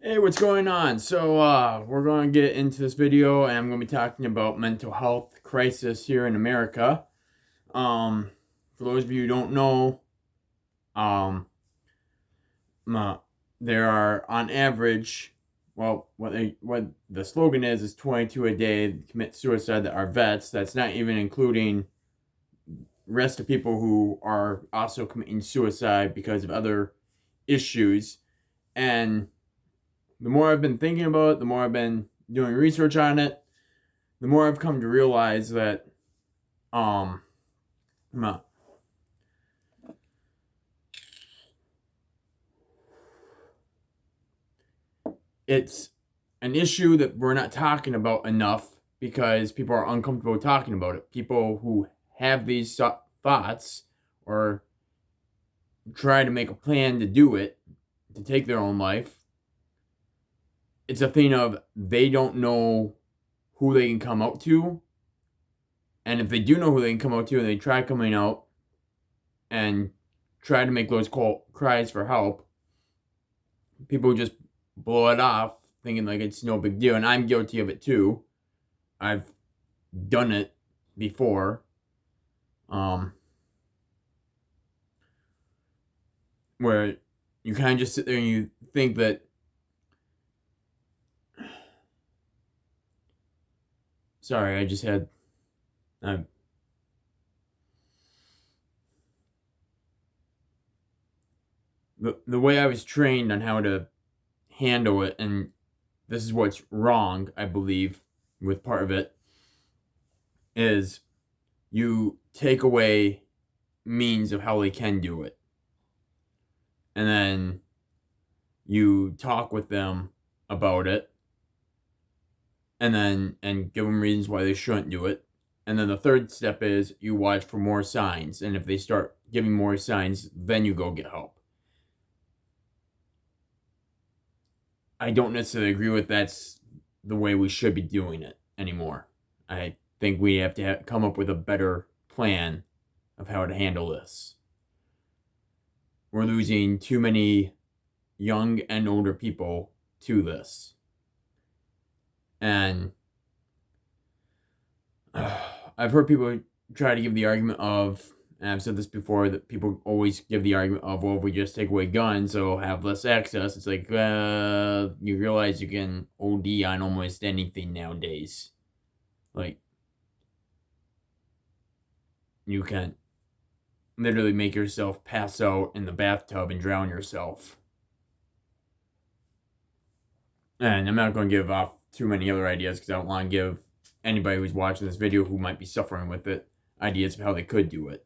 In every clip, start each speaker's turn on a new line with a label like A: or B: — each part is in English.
A: Hey, what's going on? We're going to get into this video and I'm going to be talking about mental health crisis here in America. Um, for those of you who don't know, um, uh, there are on average, well, what the slogan is 22 a day commit suicide that are vets. That's not even including rest of people who are also committing suicide because of other issues. And the more I've been thinking about it, the more I've been doing research on it, the more I've come to realize that um it's an issue that we're not talking about enough because people are uncomfortable talking about it. People who have these thoughts or try to make a plan to do it, to take their own life, it's a thing of they don't know who they can come out to. And if they do know who they can come out to and they try coming out and try to make those cries for help, people just blow it off thinking like it's no big deal. And I'm guilty of it too. I've done it before. Um, where you kind of just sit there and you think that sorry, I just had uh, the way I was trained on how to handle it, and this is what's wrong, I believe, with part of it, is you take away means of how they can do it. And then you talk with them about it and give them reasons why they shouldn't do it. And then the third step is you watch for more signs. And if they start giving more signs, then you go get help. I don't necessarily agree with that's the way we should be doing it anymore. I think we have to come up with a better plan of how to handle this. We're losing too many young and older people to this. And I've heard people try to give the argument of, and I've said this before, that people always give the argument of, well, if we just take away guns, they'll have less access. It's like, you realize you can OD on almost anything nowadays. Like, you can literally make yourself pass out in the bathtub and drown yourself. And I'm not going to give off too many other ideas because I don't want to give anybody who's watching this video who might be suffering with it ideas of how they could do it.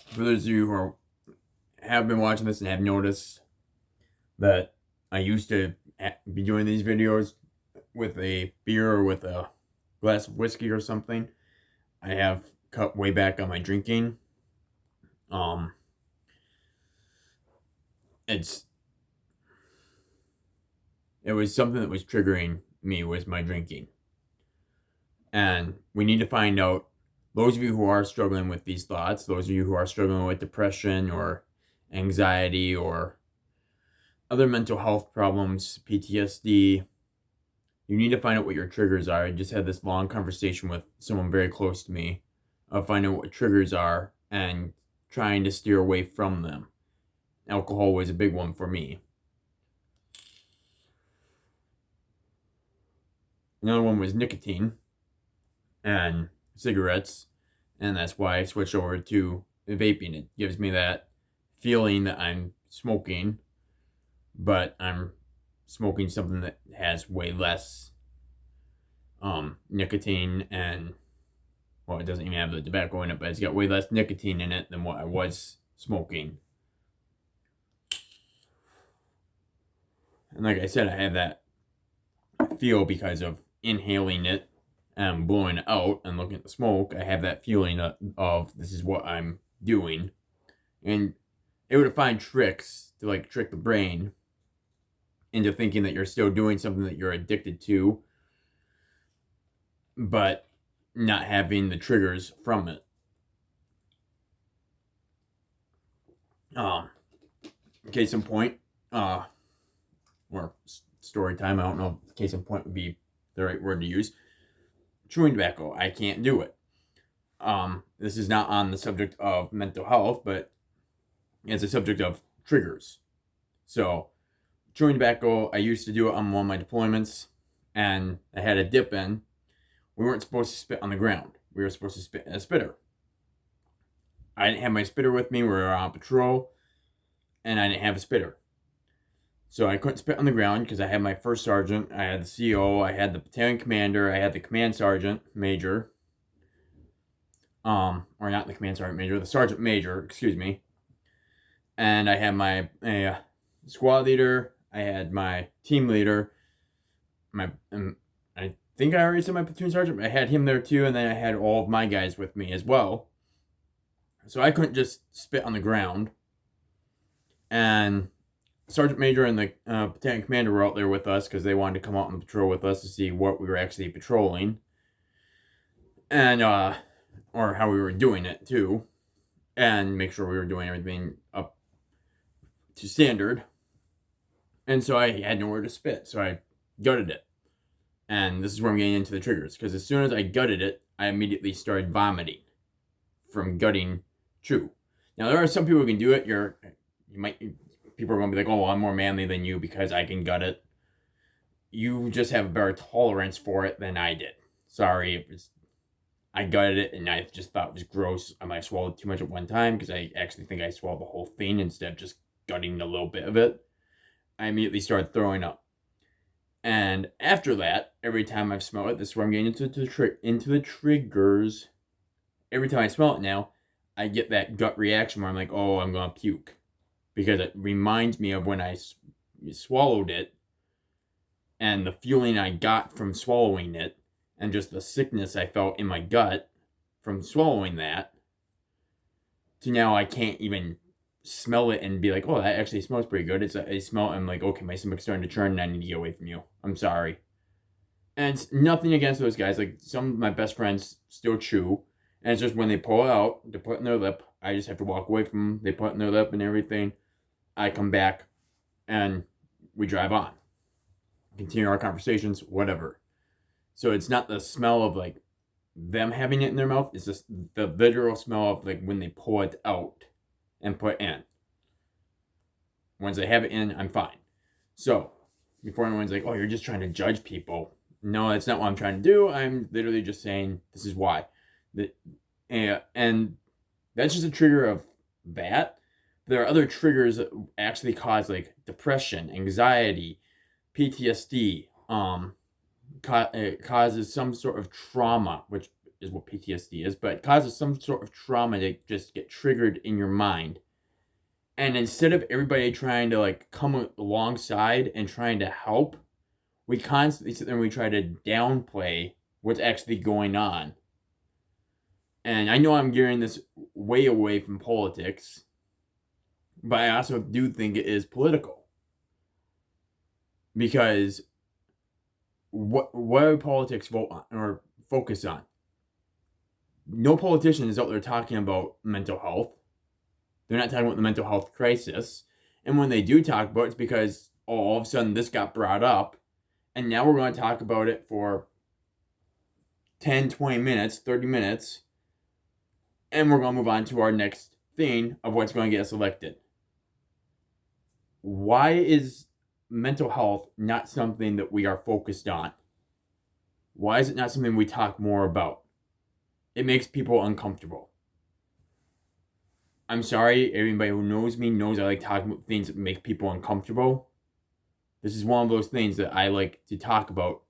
A: For those of you who have been watching this and have noticed that I used to be doing these videos with a beer or with a glass of whiskey or something, I have cut way back on my drinking. Um, it's it was something that was triggering me was my drinking, and we need to find out. Those of you who are struggling with these thoughts, those of you who are struggling with depression or anxiety or other mental health problems, PTSD, you need to find out what your triggers are. I just had this long conversation with someone very close to me of finding out what triggers are and trying to steer away from them. Alcohol was a big one for me. Another one was nicotine and cigarettes, and that's why I switched over to vaping. It gives me that feeling that I'm smoking, but I'm smoking something that has way less nicotine, and well, it doesn't even have the tobacco in it, but it's got way less nicotine in it than what I was smoking. And like I said, I have that feel because of inhaling it and blowing it out and looking at the smoke. I have that feeling of this is what I'm doing. And it would find tricks to like trick the brain into thinking that you're still doing something that you're addicted to, but not having the triggers from it. Um, case in point, or story time. I don't know if case in point would be the right word to use. Chewing tobacco, I can't do it. This is not on the subject of mental health, but it's a subject of triggers. So, chewing tobacco, I used to do it on one of my deployments, and I had a dip in. We weren't supposed to spit on the ground. We were supposed to spit in a spitter. I didn't have my spitter with me. We were on patrol, and I didn't have a spitter. So I couldn't spit on the ground because I had my first sergeant, I had the CO, I had the battalion commander, I had the command sergeant major, or not the command sergeant major, the sergeant major, excuse me, and I had my squad leader, I had my team leader, I think I already said my platoon sergeant, but I had him there too, and then I had all of my guys with me as well. So I couldn't just spit on the ground, and Sergeant Major and the battalion commander were out there with us because they wanted to come out on the patrol with us to see what we were actually patrolling, and or how we were doing it too, and make sure we were doing everything up to standard. And so I had nowhere to spit, so I gutted it. And this is where I'm getting into the triggers, because as soon as I gutted it, I immediately started vomiting from gutting chew. Now there are some people who can do it. People are going to be like, oh, well, I'm more manly than you because I can gut it. You just have a better tolerance for it than I did. Sorry, I gutted it and I just thought it was gross. I might have swallowed too much at one time because I actually think I swallowed the whole thing instead of just gutting a little bit of it. I immediately started throwing up. And after that, every time I've smelled it, this is where I'm getting into the triggers. Every time I smell it now, I get that gut reaction where I'm like, oh, I'm going to puke. Because it reminds me of when I swallowed it and the feeling I got from swallowing it and just the sickness I felt in my gut from swallowing that to now I can't even smell it and be like, oh, that actually smells pretty good. I smell it, I'm like, okay, my stomach's starting to churn and I need to get away from you. I'm sorry. And it's nothing against those guys. Like, some of my best friends still chew. And it's just when they pull it out, to put it in their lip, I just have to walk away from them. They put it in their lip and everything. I come back and we drive on. Continue our conversations, whatever. So it's not the smell of like them having it in their mouth. It's just the literal smell of like when they pull it out and put it in. Once they have it in, I'm fine. So before anyone's like, oh, you're just trying to judge people. No, that's not what I'm trying to do. I'm literally just saying this is why. And that's just a trigger of that. There are other triggers that actually cause like depression, anxiety, PTSD. It causes some sort of trauma, which is what PTSD is, but it causes some sort of trauma to just get triggered in your mind. And instead of everybody trying to like come alongside and trying to help, we constantly sit there and we try to downplay what's actually going on. And I know I'm gearing this way away from politics, but I also do think it is political. Because what do politics vote on or focus on? No politician is out there talking about mental health. They're not talking about the mental health crisis. And when they do talk about it, it's because all of a sudden this got brought up. And now we're going to talk about it for 10, 20 minutes, 30 minutes. And we're going to move on to our next thing of what's going to get us elected. Why is mental health not something that we are focused on? Why is it not something we talk more about? It makes people uncomfortable. I'm sorry, everybody who knows me knows I like talking about things that make people uncomfortable. This is one of those things that I like to talk about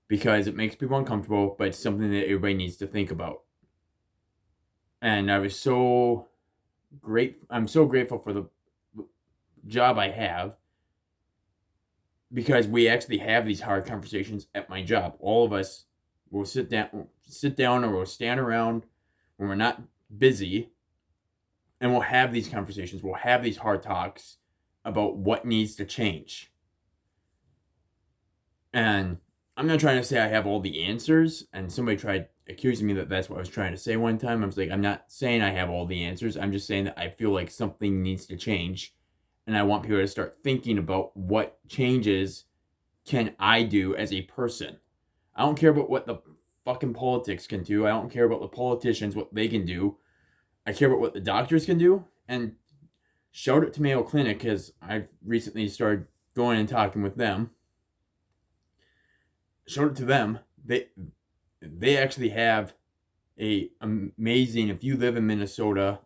A: because it makes people uncomfortable, but it's something that everybody needs to think about. And I'm so grateful for the job I have because we actually have these hard conversations at my job. All of us will sit down or we'll stand around when we're not busy and we'll have these conversations. We'll have these hard talks about what needs to change. And I'm not trying to say I have all the answers, and somebody tried accusing me that that's what I was trying to say one time. I was like, I'm not saying I have all the answers. I'm just saying that I feel like something needs to change. And I want people to start thinking about what changes can I do as a person. I don't care about what the fucking politics can do. I don't care about the politicians, what they can do. I care about what the doctors can do. And shout out to Mayo Clinic, because I've recently started going and talking with them. Shout out to them. They actually have a amazing, if you live in Minnesota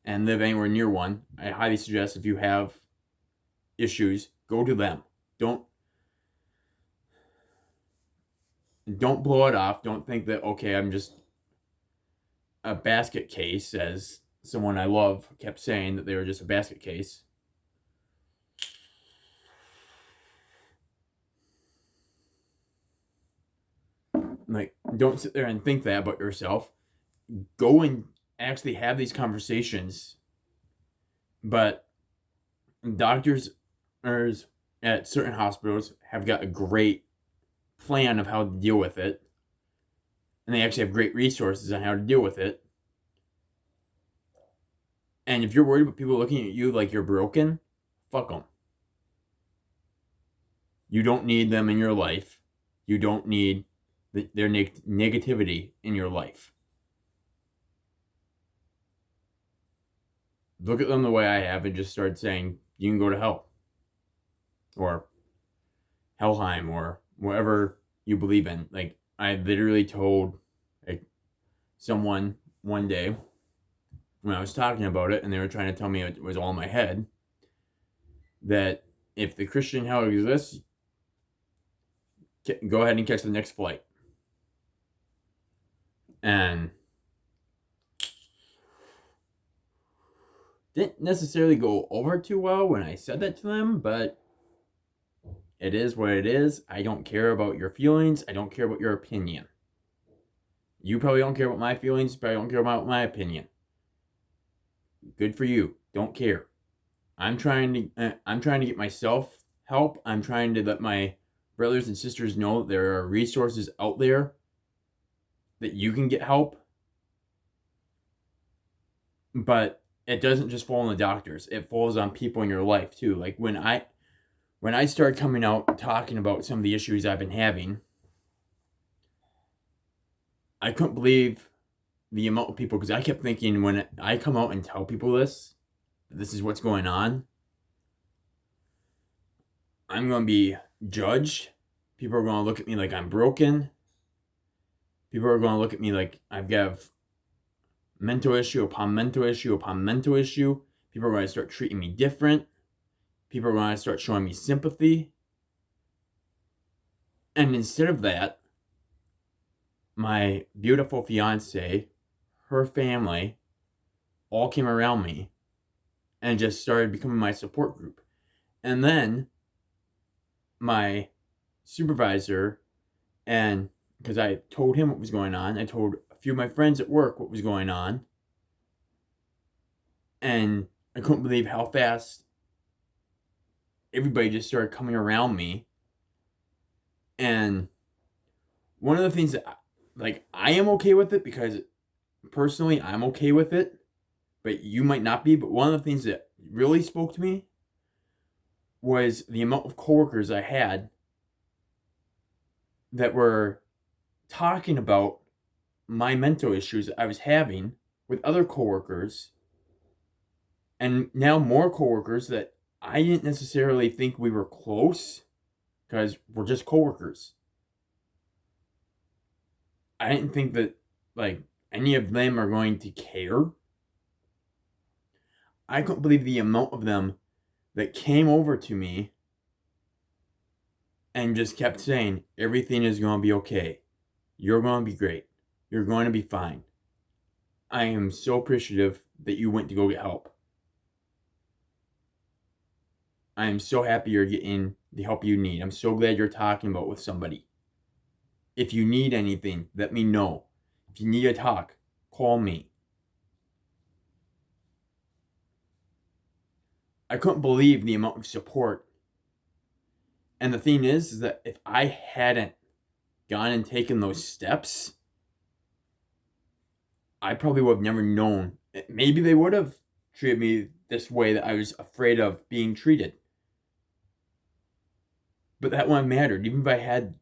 A: and live anywhere near one, I highly suggest, if you have issues, go to them. Don't blow it off. Don't think that, okay, I'm just a basket case, as someone I love kept saying, that they were just a basket case. Like, don't sit there and think that about yourself. Go and actually have these conversations. But doctors at certain hospitals have got a great plan of how to deal with it. And they actually have great resources on how to deal with it. And if you're worried about people looking at you like you're broken, fuck them. You don't need them in your life. You don't need their negativity in your life. Look at them the way I have and just start saying, you can go to hell. Or Helheim, or whatever you believe in. Like, I literally told someone one day when I was talking about it, and they were trying to tell me it was all in my head, that if the Christian hell exists, go ahead and catch the next flight. And didn't necessarily go over too well when I said that to them, but it is what it is. I don't care about your feelings. I don't care about your opinion. You probably don't care about my feelings, but I don't care about my opinion. Good for you. Don't care. I'm trying to get myself help. I'm trying to let my brothers and sisters know that there are resources out there that you can get help. But it doesn't just fall on the doctors. It falls on people in your life too. Like, when I started coming out talking about some of the issues I've been having, I couldn't believe the amount of people, because I kept thinking, when I come out and tell people this is what's going on, I'm going to be judged. People are going to look at me like I'm broken. People are going to look at me like I've got mental issue upon mental issue upon mental issue. People are going to start treating me different. People are going to start showing me sympathy. And instead of that, my beautiful fiance, her family, all came around me and just started becoming my support group. And then my supervisor, and because I told him what was going on, I told a few of my friends at work what was going on, and I couldn't believe how fast everybody just started coming around me. And one of the things that, like, I am okay with it, because personally I'm okay with it, but you might not be. But one of the things that really spoke to me was the amount of coworkers I had that were talking about my mental issues that I was having with other coworkers, and now more coworkers that I didn't necessarily think we were close, because we're just coworkers. I didn't think that, like, any of them are going to care. I couldn't believe the amount of them that came over to me and just kept saying, everything is going to be okay. You're going to be great. You're going to be fine. I am so appreciative that you went to go get help. I am so happy you're getting the help you need. I'm so glad you're talking about it with somebody. If you need anything, let me know. If you need to talk, call me. I couldn't believe the amount of support. And the thing is that if I hadn't gone and taken those steps, I probably would have never known. Maybe they would have treated me this way that I was afraid of being treated. But that wouldn't have mattered. Even if I had,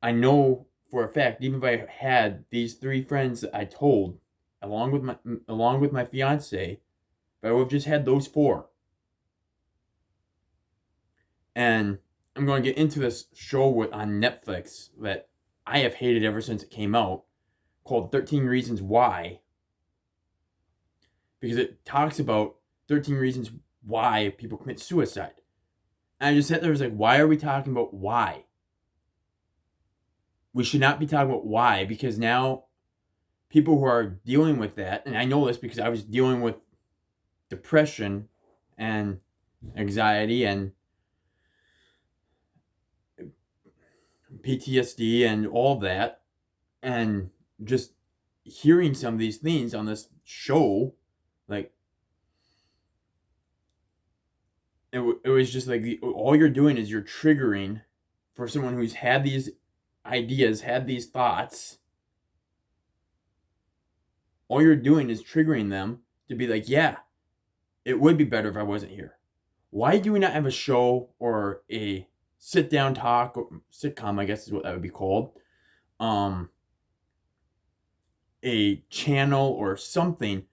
A: I know for a fact, even if I had these 3 friends that I told, along with my fiance, if I would have just had those 4. And I'm going to get into this show on Netflix that I have hated ever since it came out, called 13 Reasons Why. Because it talks about 13 reasons why people commit suicide. And I just sat there and was like, why are we talking about why? We should not be talking about why, because now people who are dealing with that, and I know this because I was dealing with depression and anxiety and PTSD and all that, and just hearing some of these things on this show, like, it was just like all you're doing is you're triggering for someone who's had these ideas, had these thoughts. All you're doing is triggering them to be like, yeah, it would be better if I wasn't here. Why do we not have a show or a sit down talk, or sitcom, I guess is what that would be called, a channel or something,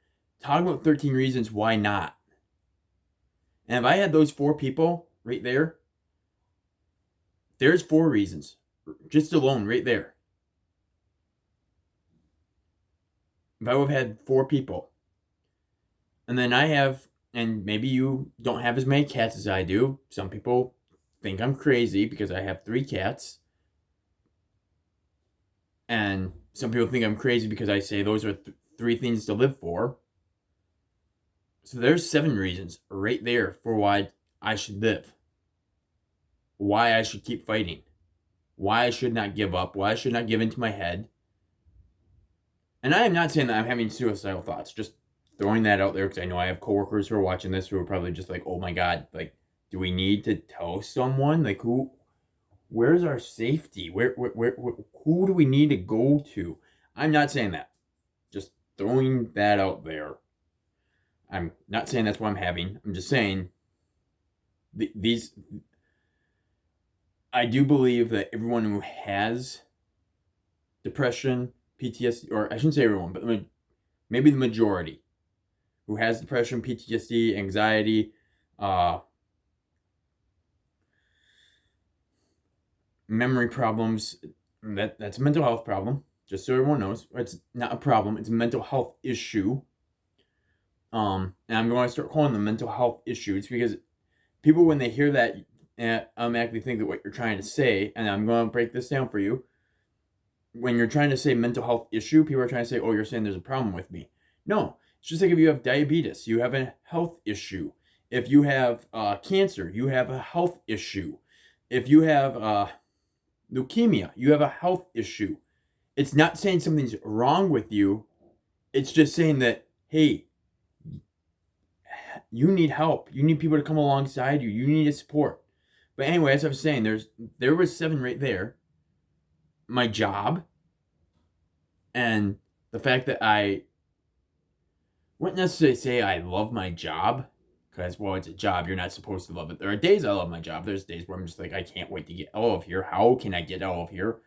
A: talk about 13 reasons why not? And if I had those 4 people right there, there's 4 reasons, just alone right there. If I would have had 4 people, and then I have, and maybe you don't have as many cats as I do. Some people think I'm crazy because I have 3 cats. And some people think I'm crazy because I say those are 3 things to live for. So there's 7 reasons right there for why I should live. Why I should keep fighting. Why I should not give up. Why I should not give into my head. And I am not saying that I'm having suicidal thoughts. Just throwing that out there because I know I have coworkers who are watching this who are probably just like, oh my God, like, do we need to tell someone? Like, where's our safety? Where, who do we need to go to? I'm not saying that. Just throwing that out there. I'm not saying that's what I'm having. I'm just saying these. I do believe that everyone who has depression, PTSD, or I shouldn't say everyone, but maybe the majority who has depression, PTSD, anxiety, memory problems, that's a mental health problem. Just so everyone knows, it's not a problem. It's a mental health issue. And I'm going to start calling them mental health issues because people, when they hear that, automatically think that what you're trying to say, and I'm going to break this down for you. When you're trying to say mental health issue, people are trying to say, oh, you're saying there's a problem with me. No, it's just like if you have diabetes, you have a health issue. If you have cancer, you have a health issue. If you have leukemia, you have a health issue. It's not saying something's wrong with you. It's just saying that, hey, you need help. You need people to come alongside you. You need support. But anyway, as I was saying, there was 7 right there. My job, and the fact that I wouldn't necessarily say I love my job, because, well, it's a job. You're not supposed to love it. There are days I love my job. There's days where I'm just like, I can't wait to get out of here. How can I get out of here?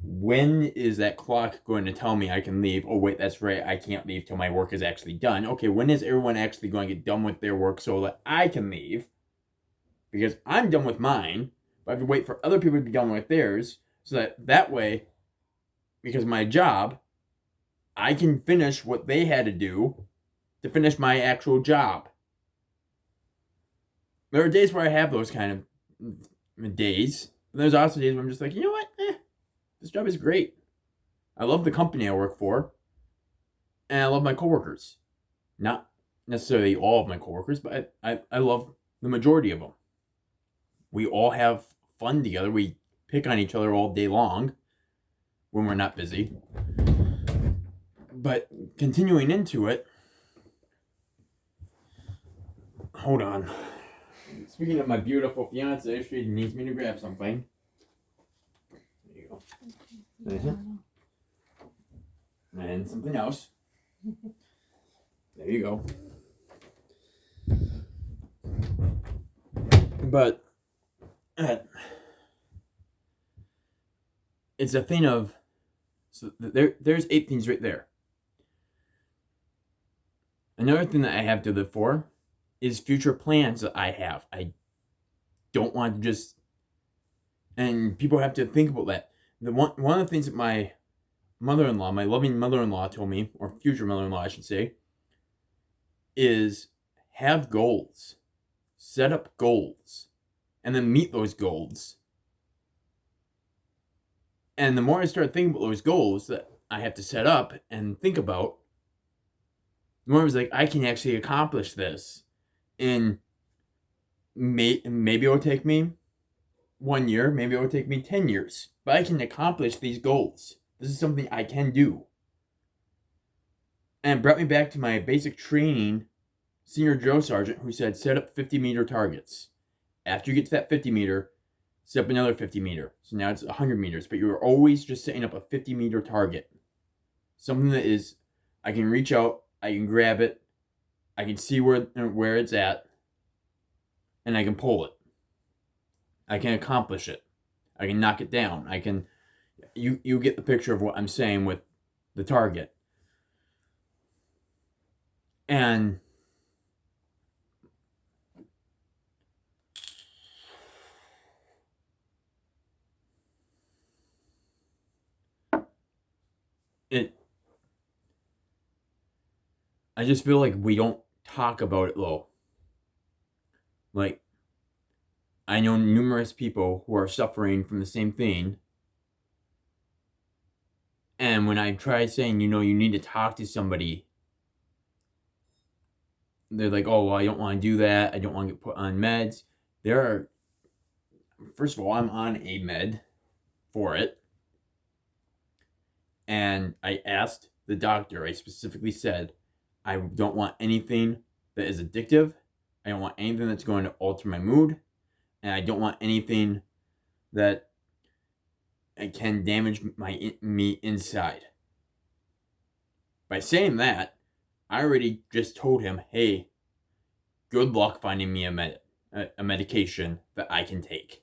A: When is that clock going to tell me I can leave? Oh, wait, that's right. I can't leave till my work is actually done. Okay, when is everyone actually going to get done with their work so that I can leave? Because I'm done with mine, but I have to wait for other people to be done with theirs so that way, because of my job, I can finish what they had to do to finish my actual job. There are days where I have those kind of days. And there's also days where I'm just like, you know what? This job is great. I love the company I work for. And I love my coworkers. Not necessarily all of my coworkers, but I love the majority of them. We all have fun together. We pick on each other all day long when we're not busy. But continuing into it, hold on. Speaking of my beautiful fiance, she needs me to grab something. There you go. And something else. There you go. But it's a thing of, so there's 8 things right there. Another thing that I have to live for is future plans that I have. I don't want to just, and people have to think about that. One of the things that my mother-in-law, my loving mother-in-law, told me, or future mother-in-law, I should say, is have goals, set up goals, and then meet those goals. And the more I start thinking about those goals that I have to set up and think about, the more I was like, I can actually accomplish this. And maybe it'll take me 1 year, maybe it'll take me 10 years, but I can accomplish these goals. This is something I can do. And it brought me back to my basic training senior drill sergeant who said, set up 50-meter targets. After you get to that 50 meter, set up another 50 meter. So now it's 100 meters, but you're always just setting up a 50-meter target. Something that is, I can reach out, I can grab it, I can see where it's at, and I can pull it. I can accomplish it. I can knock it down. I can, you get the picture of what I'm saying with the target. And I just feel like we don't talk about it though. Like, I know numerous people who are suffering from the same thing. And when I try saying, you need to talk to somebody, they're like, oh, well, I don't want to do that. I don't want to get put on meds. First of all, I'm on a med for it. And I asked the doctor, I specifically said, I don't want anything that is addictive. I don't want anything that's going to alter my mood. And I don't want anything that can damage me inside. By saying that, I already just told him, hey, good luck finding me a medication that I can take.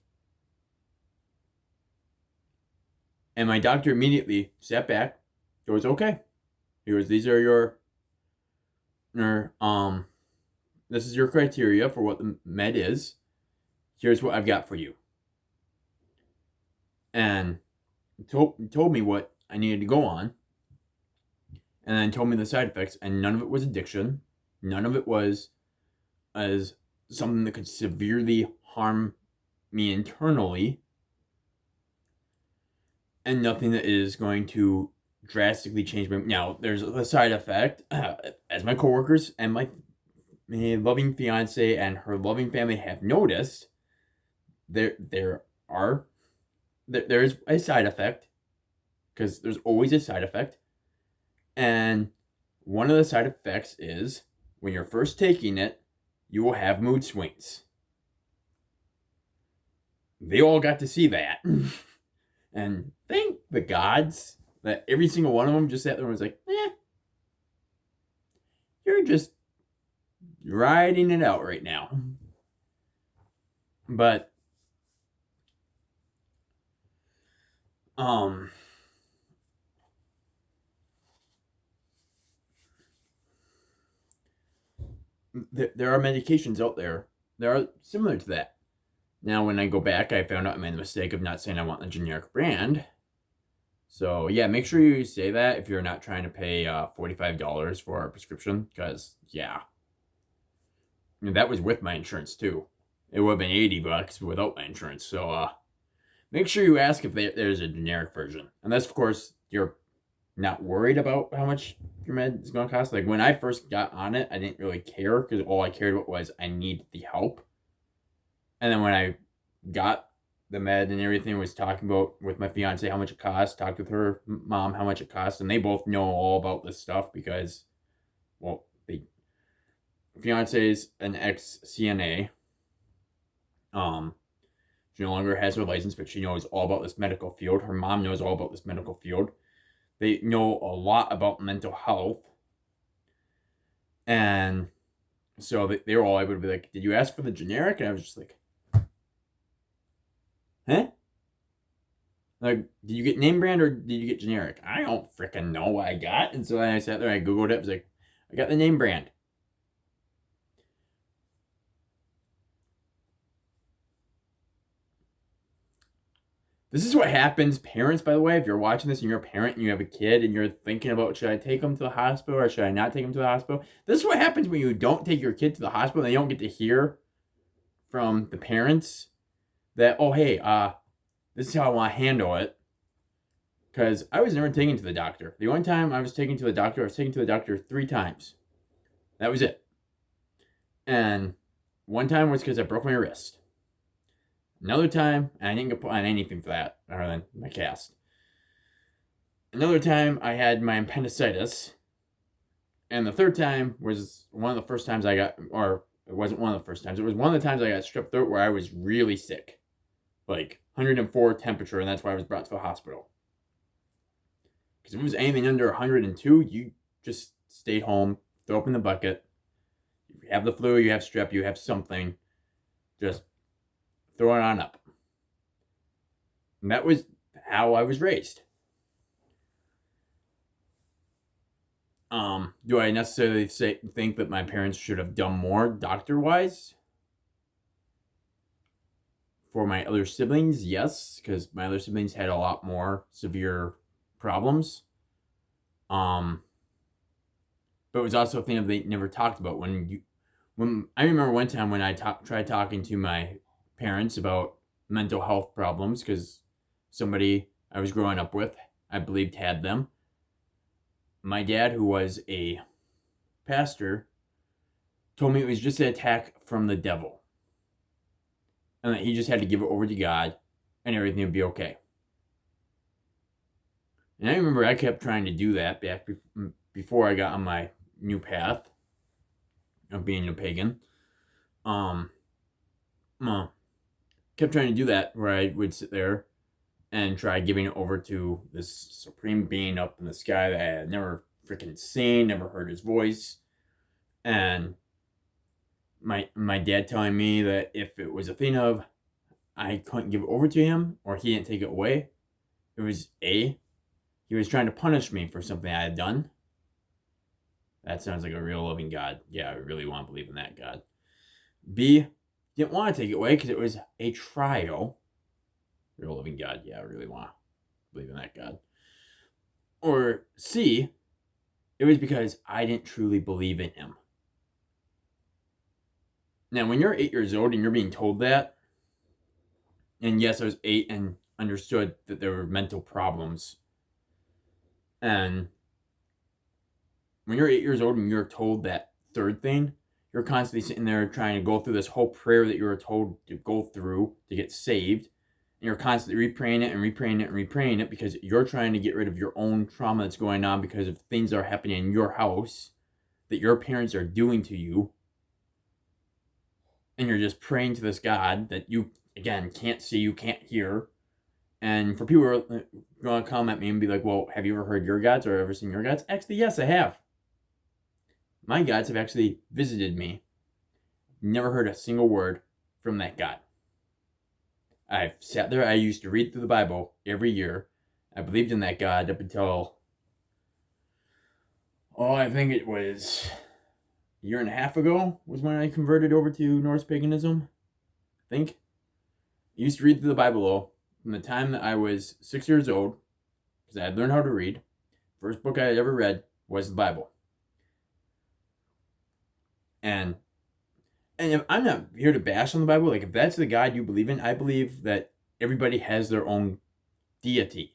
A: And my doctor immediately sat back, goes, okay. He goes, these are your this is your criteria for what the med is. Here's what I've got for you. And told me what I needed to go on. And then told me the side effects, and none of it was addiction. None of it was as something that could severely harm me internally. And nothing that is going to drastically change me. Now, there's a side effect, as my coworkers and my loving fiance and her loving family have noticed. There is a side effect, because there's always a side effect. And one of the side effects is, when you're first taking it, you will have mood swings. They all got to see that. And thank the gods that every single one of them just sat there and was like, you're just riding it out right now. But, there are medications out there that are similar to that. Now, when I go back, I found out I made the mistake of not saying I want the generic brand. So, yeah, make sure you say that if you're not trying to pay $45 for a prescription, because, yeah. That was with my insurance, too. It would have been $80 without my insurance. So, make sure you ask if there's a generic version. Unless, of course, you're not worried about how much your med is going to cost. Like, when I first got on it, I didn't really care, because all I cared about was I need the help. And then when I got the med and everything, was talking about with my fiance how much it cost, talked with her mom how much it cost, and they both know all about this stuff because, well, the fiance is an ex-CNA. She no longer has her license, but she knows all about this medical field. Her mom knows all about this medical field. They know a lot about mental health. And so they were all able to be like, did you ask for the generic? And I was just like, huh? Like, did you get name brand or did you get generic? I don't freaking know what I got. And so I sat there, I Googled it, I was like, I got the name brand. This is what happens, parents, by the way, if you're watching this and you're a parent and you have a kid and you're thinking about, should I take them to the hospital or should I not take them to the hospital? This is what happens when you don't take your kid to the hospital and you don't get to hear from the parents that, oh, hey, this is how I want to handle it. Because I was never taken to the doctor. The only time I was taken to the doctor, I was taken to the doctor 3 times. That was it. And one time was because I broke my wrist. Another time, and I didn't get put on anything for that other than my cast. Another time, I had my appendicitis. And the third time was one of the first times I got, or it wasn't one of the first times, it was one of the times I got strep throat where I was really sick. Like 104 temperature, and that's why I was brought to the hospital. Because if it was anything under 102, you just stayed home, throw up in the bucket. You have the flu, you have strep, you have something, just throw it on up. And that was how I was raised. Do I necessarily think that my parents should have done more doctor-wise? For my other siblings, yes, because my other siblings had a lot more severe problems. But it was also a thing that they never talked about. When I remember one time when I tried talking to my parents about mental health problems, because somebody I was growing up with, I believed, had them. My dad, who was a pastor, told me it was just an attack from the devil, and that he just had to give it over to God, and everything would be okay. And I remember I kept trying to do that back before I got on my new path of being a pagan. Kept trying to do that where I would sit there and try giving it over to this supreme being up in the sky that I had never freaking seen, never heard his voice. And my dad telling me that if it was a thing of I couldn't give it over to him or he didn't take it away, it was A, he was trying to punish me for something I had done. That sounds like a real loving God. Yeah, I really want to believe in that God. B, didn't want to take it away because it was a trial. Real loving God. Yeah, I really want to believe in that God. Or C, it was because I didn't truly believe in him. Now, when you're 8 years old and you're being told that, and yes, I was 8 and understood that there were mental problems, and when you're 8 years old and you're told that third thing, you're constantly sitting there trying to go through this whole prayer that you were told to go through to get saved. And you're constantly repraying it and repraying it and repraying it because you're trying to get rid of your own trauma that's going on because of things that are happening in your house that your parents are doing to you. And you're just praying to this God that you, again, can't see, you can't hear. And for people who are going to come at me and be like, well, have you ever heard your gods or ever seen your gods? Actually, yes, I have. My gods have actually visited me. Never heard a single word from that God. I've sat there. I used to read through the Bible every year. I believed in that God up until, I think it was a year and a half ago was when I converted over to Norse paganism. I think. I used to read through the Bible, though, from the time that I was 6 years old, because I had learned how to read. First book I had ever read was the Bible. And if I'm not here to bash on the Bible, like if that's the God you believe in, I believe that everybody has their own deity.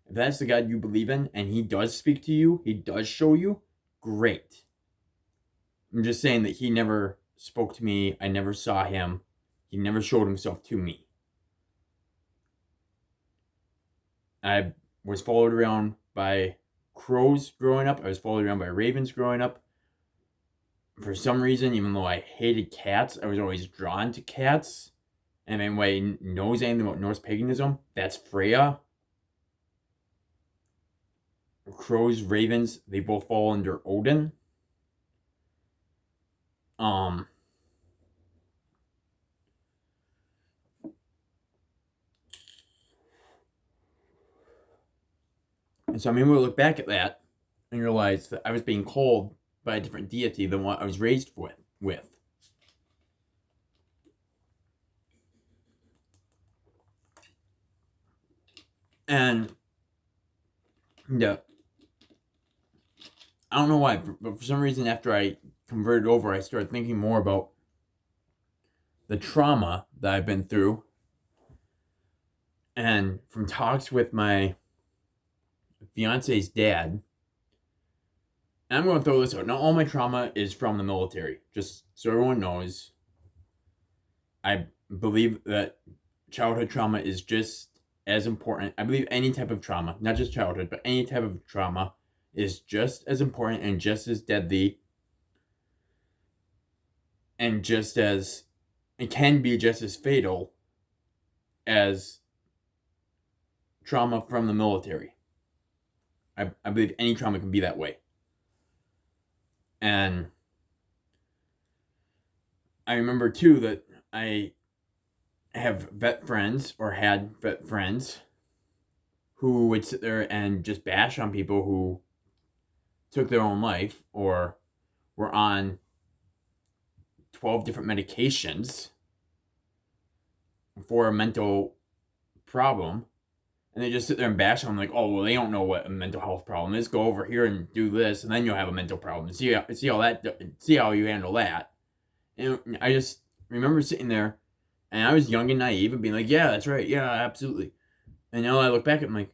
A: If that's the God you believe in and he does speak to you, he does show you, great. I'm just saying that he never spoke to me. I never saw him. He never showed himself to me. I was followed around by crows growing up. I was followed around by ravens growing up. For some reason, even though I hated cats, I was always drawn to cats. And if anybody knows anything about Norse paganism, that's Freya. Crows, ravens, they both fall under Odin. Um, and so I'm able to look back at that and realize that I was being called by a different deity than what I was raised with. And yeah, I don't know why, but for some reason, after I converted over, I started thinking more about the trauma that I've been through. And from talks with my fiance's dad, and I'm going to throw this out. Not all my trauma is from the military. Just so everyone knows, I believe that childhood trauma is just as important. I believe any type of trauma, not just childhood, but any type of trauma is just as important and just as deadly, and just as it can be just as fatal as trauma from the military. I believe any trauma can be that way. And I remember too that I have vet friends, or had vet friends, who would sit there and just bash on people who took their own life or were on 12 different medications for a mental problem. And they just sit there and bash on them like, oh, well, they don't know what a mental health problem is. Go over here and do this, and then you'll have a mental problem. See how you handle that. And I just remember sitting there, and I was young and naive and being like, yeah, that's right. Yeah, absolutely. And now I look back at it, I'm like,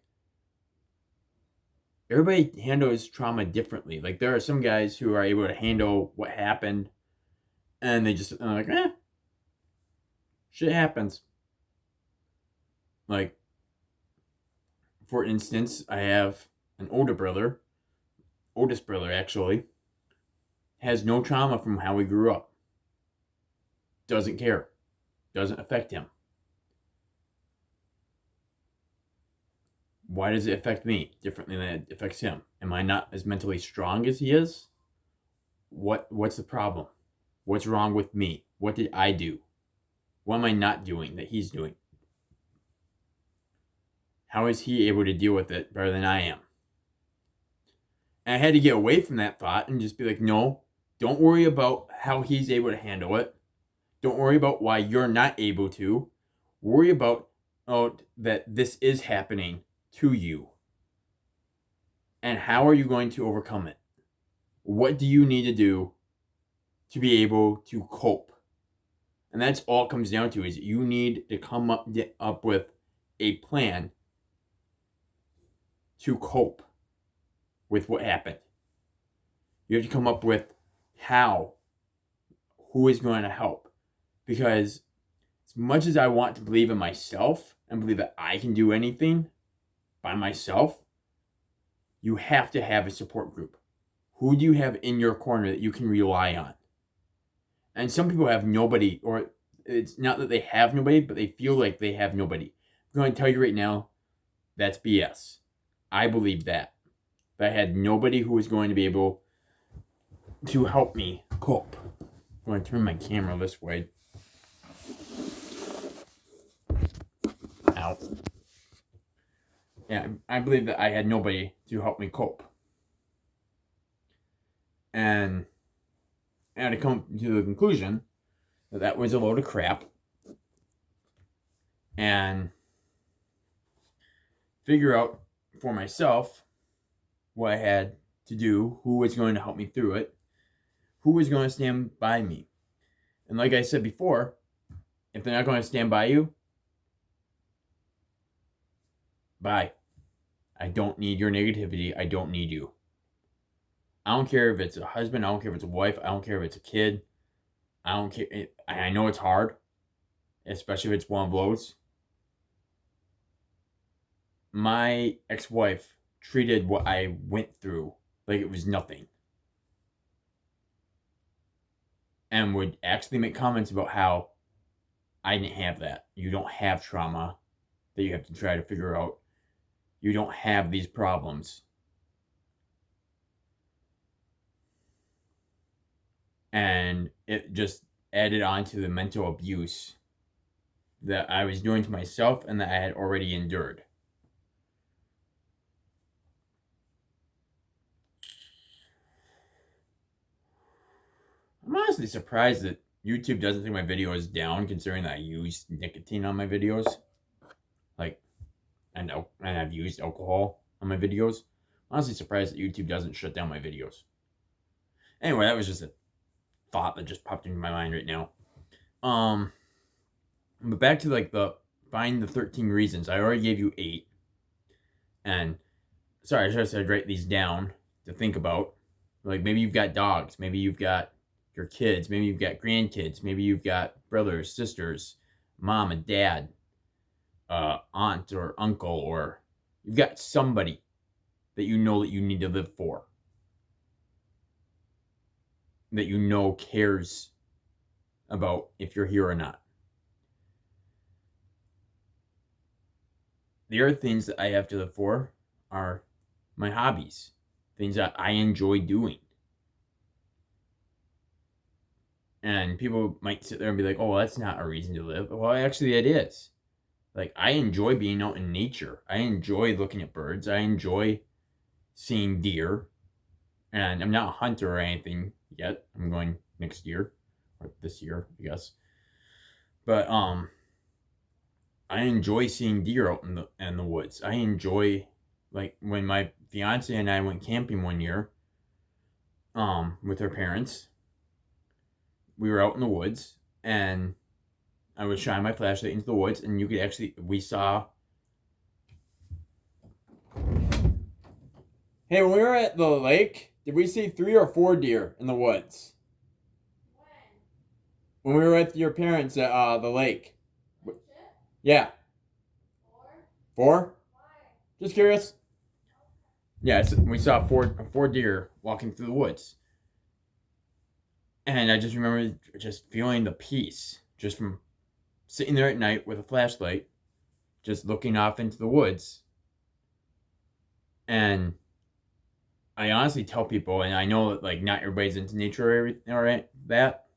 A: everybody handles trauma differently. Like, there are some guys who are able to handle what happened, and they just like, shit happens. Like, for instance, I have an oldest brother actually, has no trauma from how he grew up. Doesn't care. Doesn't affect him. Why does it affect me differently than it affects him? Am I not as mentally strong as he is? What's the problem? What's wrong with me? What did I do? What am I not doing that he's doing? How is he able to deal with it better than I am? And I had to get away from that thought and just be like, no, don't worry about how he's able to handle it. Don't worry about why you're not able to. Worry about that this is happening to you. And how are you going to overcome it? What do you need to do to be able to cope? And that's all it comes down to, is you need to come up with a plan to cope with what happened. You have to come up with who is going to help. Because as much as I want to believe in myself and believe that I can do anything by myself, you have to have a support group. Who do you have in your corner that you can rely on? And some people have nobody, or it's not that they have nobody, but they feel like they have nobody. I'm going to tell you right now, that's BS. I believe that. But I had nobody who was going to be able to help me cope. I'm going to turn my camera this way. Ow. Yeah, I believe that I had nobody to help me cope. And I had to come to the conclusion that that was a load of crap. And figure out for myself what I had to do, who was going to help me through it, who was going to stand by me. And like I said before, if they're not going to stand by you, bye. I don't need your negativity. I don't need you. I don't care if it's a husband. I don't care if it's a wife. I don't care if it's a kid. I don't care. I know it's hard, especially if it's one of those. My ex-wife treated what I went through like it was nothing. And would actually make comments about how I didn't have that. You don't have trauma that you have to try to figure out. You don't have these problems. And it just added on to the mental abuse that I was doing to myself and that I had already endured. I'm honestly surprised that YouTube doesn't take my videos down, considering that I use nicotine on my videos. Like, and I've used alcohol on my videos. I'm honestly surprised that YouTube doesn't shut down my videos. Anyway, that was just a thought that just popped into my mind right now. But back to like the find the 13 reasons. I already gave you 8. And sorry, I should have said write these down to think about. Like maybe you've got dogs, maybe you've got your kids, maybe you've got grandkids, maybe you've got brothers, sisters, mom and dad, aunt or uncle, or you've got somebody that you know that you need to live for, that you know cares about if you're here or not. The other things that I have to live for are my hobbies, things that I enjoy doing. And people might sit there and be like, oh, that's not a reason to live. Well, actually, it is. Like, I enjoy being out in nature. I enjoy looking at birds. I enjoy seeing deer. And I'm not a hunter or anything yet. I'm going next year, or this year, I guess. But I enjoy seeing deer out in the woods. I enjoy, like, when my fiance and I went camping one year with her parents. We were out in the woods, and I was shining my flashlight into the woods, and you could actually, we saw. Hey, when we were at the lake, did we see 3 or 4 deer in the woods? When we were with your parents at the lake. Yeah. 4? Just curious. Yeah, we saw four deer walking through the woods. And I just remember just feeling the peace just from sitting there at night with a flashlight, just looking off into the woods. And I honestly tell people, and I know that like not everybody's into nature or everything, or that,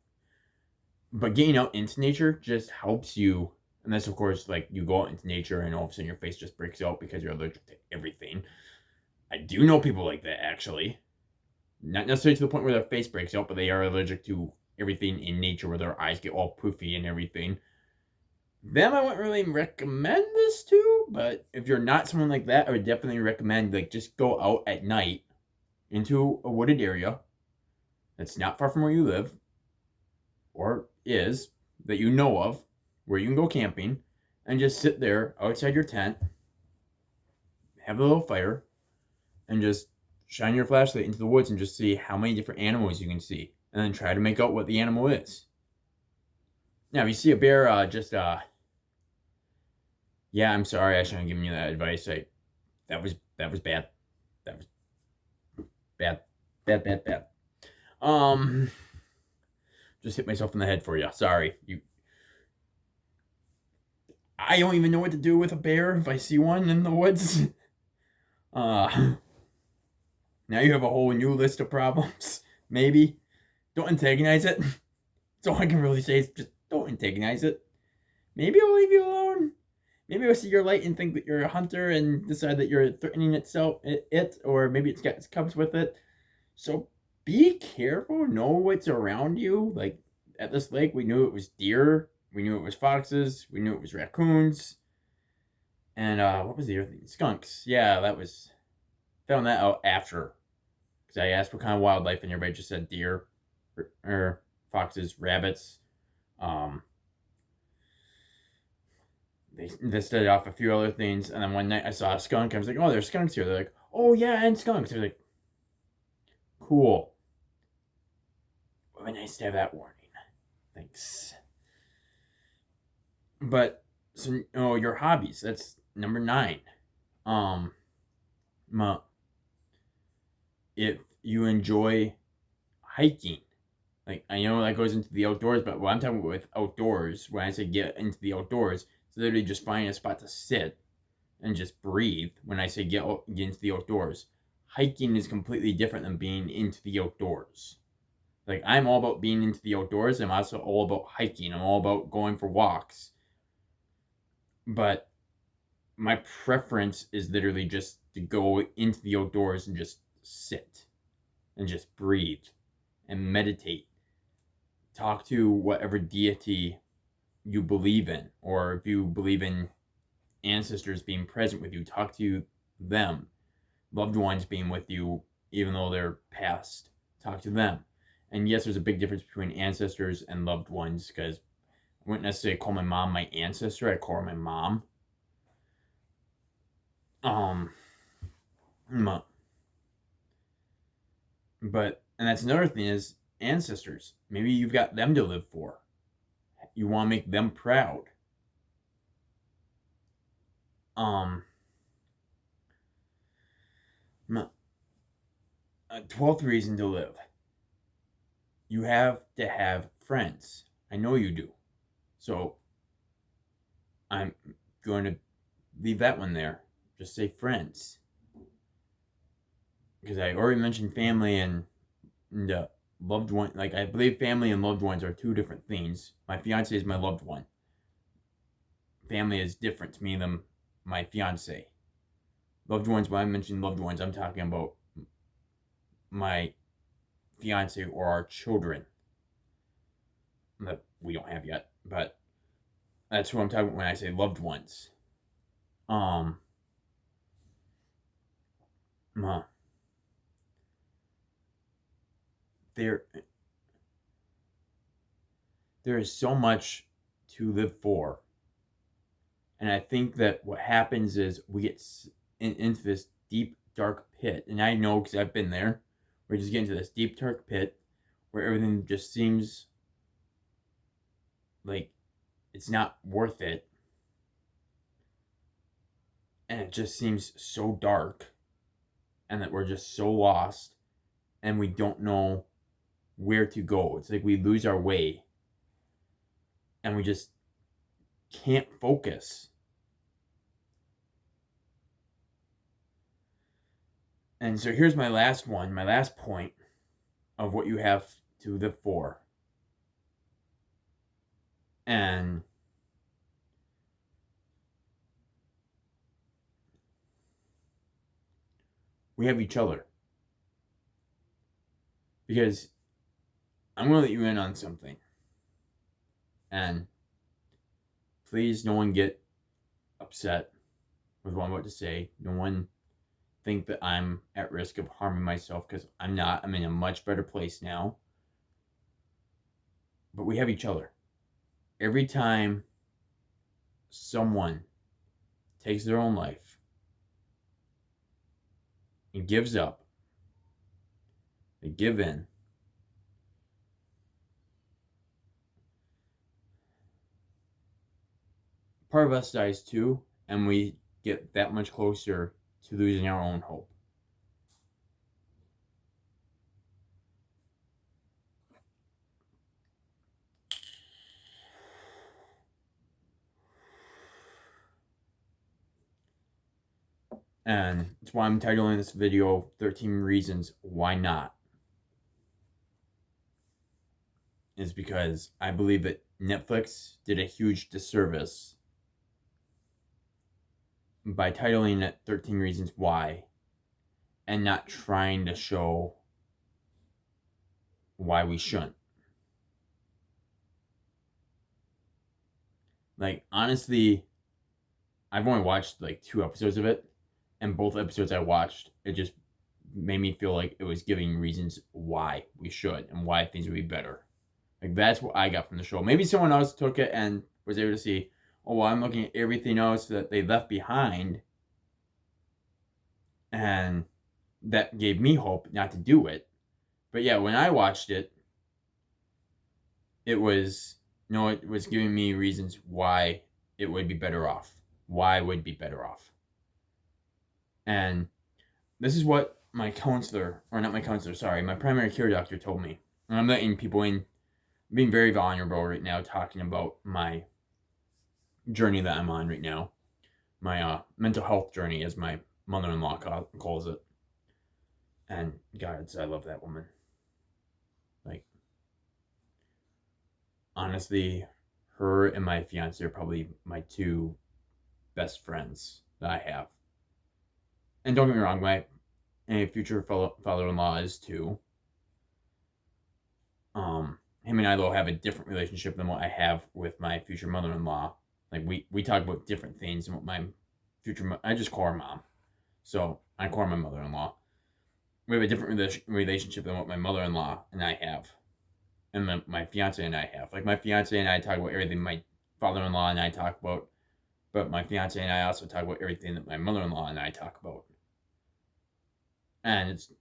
A: but getting out into nature just helps you. Unless, of course, like you go out into nature and all of a sudden your face just breaks out because you're allergic to everything. I do know people like that, actually. Not necessarily to the point where their face breaks out, but they are allergic to everything in nature where their eyes get all poofy and everything. Them I wouldn't really recommend this to, but if you're not someone like that, I would definitely recommend like just go out at night into a wooded area that's not far from where you live, or is, that you know of, where you can go camping, and just sit there outside your tent, have a little fire, and just shine your flashlight into the woods and just see how many different animals you can see, and then try to make out what the animal is. Now, if you see a bear, yeah, I'm sorry, I shouldn't have given you that advice. That was bad. That was bad. Just hit myself in the head for you. Sorry. I don't even know what to do with a bear if I see one in the woods. Now you have a whole new list of problems. Maybe. Don't antagonize it. That's all I can really say is just don't antagonize it. Maybe I'll leave you alone. Maybe I'll see your light and think that you're a hunter and decide that you're threatening it, or maybe it's got its cubs with it. So be careful. Know what's around you. Like at this lake, we knew it was deer. We knew it was foxes. We knew it was raccoons. And what was the other thing? Skunks. Yeah, found that out after. Because I asked what kind of wildlife, and everybody just said deer, or foxes, rabbits. They listed off a few other things, and then one night I saw a skunk. I was like, oh, there's skunks here. They're like, oh, yeah, and skunks. They're like, cool. Would be nice to have that warning. Thanks. But, so, your hobbies. That's number 9. If you enjoy hiking, like, I know that goes into the outdoors, but what I'm talking about with outdoors, when I say get into the outdoors, it's literally just finding a spot to sit and just breathe. When I say get into the outdoors, hiking is completely different than being into the outdoors. Like, I'm all about being into the outdoors. I'm also all about hiking. I'm all about going for walks. But my preference is literally just to go into the outdoors and just sit and just breathe and meditate. Talk to whatever deity you believe in, or if you believe in ancestors being present with you, talk to them. Loved ones being with you, even though they're past, talk to them. And yes, there's a big difference between ancestors and loved ones, because I wouldn't necessarily call my mom my ancestor, I'd call her my mom. Um, but, and that's another thing is ancestors. Maybe you've got them to live for. You want to make them proud. A 12th reason to live. You have to have friends. I know you do. So I'm going to leave that one there. Just say friends. Because I already mentioned family and loved one. Like, I believe family and loved ones are two different things. My fiance is my loved one. Family is different to me than my fiance. Loved ones, when I mention loved ones, I'm talking about my fiance or our children that we don't have yet. But that's what I'm talking about when I say loved ones. There is so much to live for. And I think that what happens is we get into this deep, dark pit. And I know because I've been there. We just get into this deep, dark pit where everything just seems like it's not worth it. And it just seems so dark. And that we're just so lost. And we don't know where to go. It's like we lose our way. And we just can't focus. And so here's my last one, my last point of what you have to live for. And we have each other. Because I'm going to let you in on something. And please, no one get upset with what I'm about to say. No one think that I'm at risk of harming myself, because I'm not. I'm in a much better place now. But we have each other. Every time someone takes their own life and gives up, they give in, part of us dies too, and we get that much closer to losing our own hope. And that's why I'm titling this video 13 Reasons Why Not. Is because I believe that Netflix did a huge disservice by titling it 13 Reasons Why and not trying to show why we shouldn't. Like, honestly, I've only watched like 2 episodes of it, and both episodes I watched, it just made me feel like it was giving reasons why we should and why things would be better. Like, that's what I got from the show. Maybe someone else took it and was able to see, oh, well, I'm looking at everything else that they left behind, and that gave me hope not to do it. But yeah, when I watched it, it was giving me reasons why it would be better off. Why I would be better off. And this is what my counselor, or not my counselor, sorry, my primary care doctor told me. And I'm letting people in, being very vulnerable right now, talking about my journey that I'm on right now. My mental health journey, as my mother-in-law calls it. And God, I love that woman. Like, honestly, her and my fiance are probably my two best friends that I have. And don't get me wrong, my future father-in-law is too. Him and I though have a different relationship than what I have with my future mother-in-law. Like we talk about different things, and what my I just call her mom, so I call her my mother-in-law. We have a different relationship than what my mother-in-law and I have, and my fiance and I have. Like my fiance and I talk about everything my father-in-law and I talk about, but my fiance and I also talk about everything that my mother-in-law and I talk about. And it's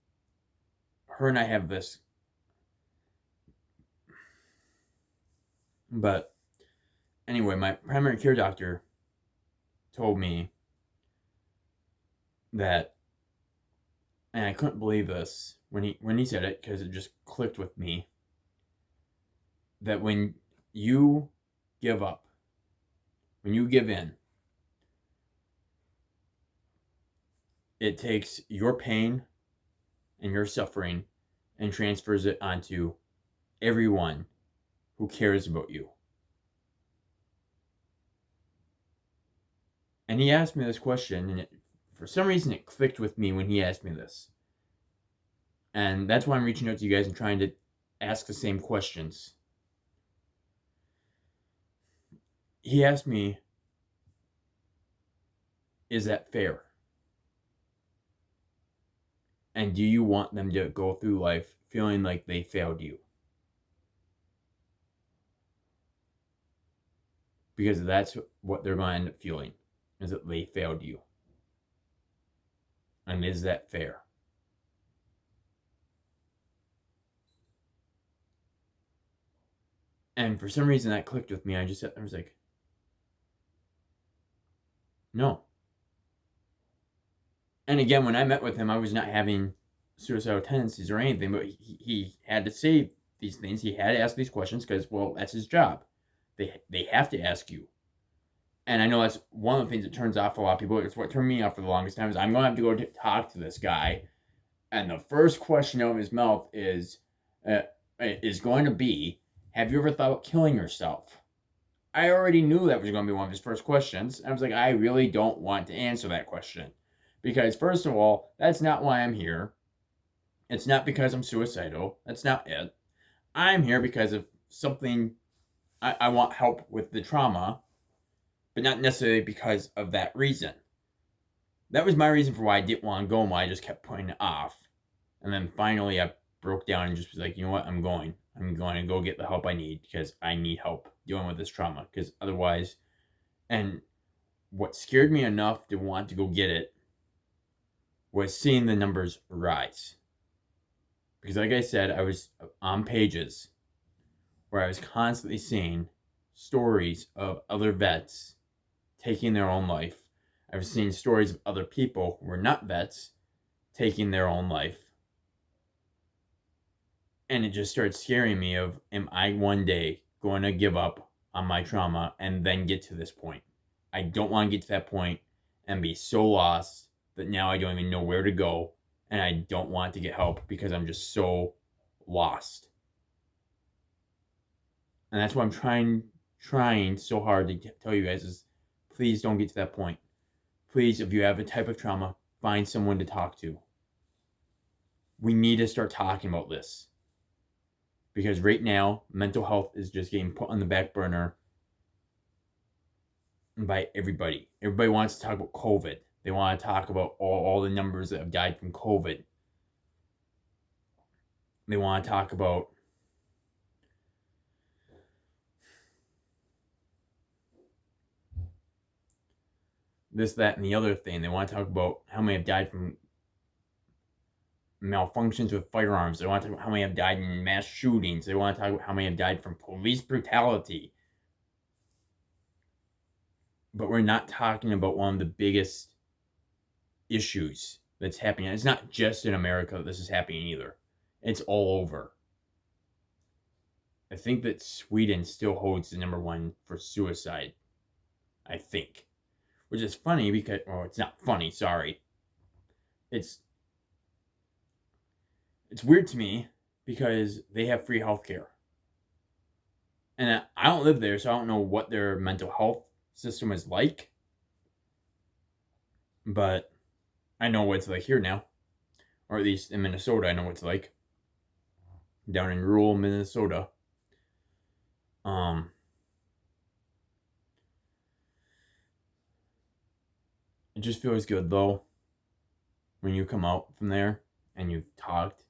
A: her and I have this. But anyway, my primary care doctor told me that, and I couldn't believe this when he said it because it just clicked with me, that when you give up, when you give in, it takes your pain and your suffering and transfers it onto everyone who cares about you. And he asked me this question, and for some reason it clicked with me when he asked me this. And that's why I'm reaching out to you guys and trying to ask the same questions. He asked me, is that fair? And do you want them to go through life feeling like they failed you? Because that's what they're going to end up feeling, is that they failed you. And is that fair? And for some reason that clicked with me. I was like, no. And again, when I met with him, I was not having suicidal tendencies or anything, but he had to say these things. He had to ask these questions because, well, that's his job. They have to ask you. And I know that's one of the things that turns off a lot of people. It's what turned me off for the longest time is I'm going to have to go talk to this guy. And the first question out of his mouth is going to be, have you ever thought about killing yourself? I already knew that was going to be one of his first questions. I was like, I really don't want to answer that question. Because first of all, that's not why I'm here. It's not because I'm suicidal. That's not it. I'm here because of something. I want help with the trauma, but not necessarily because of that reason. That was my reason for why I didn't want to go and why I just kept putting it off. And then finally I broke down and just was like, you know what, I'm going to go get the help I need because I need help dealing with this trauma. Because otherwise, and what scared me enough to want to go get it was seeing the numbers rise. Because like I said, I was on pages where I was constantly seeing stories of other vets taking their own life. I was seeing stories of other people who were not vets taking their own life. And it just started scaring me of, am I one day going to give up on my trauma and then get to this point? I don't want to get to that point and be so lost that now I don't even know where to go, and I don't want to get help because I'm just so lost. And that's why I'm trying so hard to tell you guys is, please don't get to that point. Please, if you have a type of trauma, find someone to talk to. We need to start talking about this. Because right now, mental health is just getting put on the back burner by everybody. Everybody wants to talk about COVID. They want to talk about all the numbers that have died from COVID. They want to talk about this, that, and the other thing. They want to talk about how many have died from malfunctions with firearms. They want to talk about how many have died in mass shootings. They want to talk about how many have died from police brutality. But we're not talking about one of the biggest issues that's happening. It's not just in America that this is happening either. It's all over. I think that Sweden still holds the number one for suicide. I think. Which is funny because, well, it's not funny, sorry. It's weird to me because they have free healthcare. And I don't live there, so I don't know what their mental health system is like. But I know what it's like here now. Or at least in Minnesota, I know what it's like. Down in rural Minnesota. Um, it just feels good though when you come out from there and you've talked,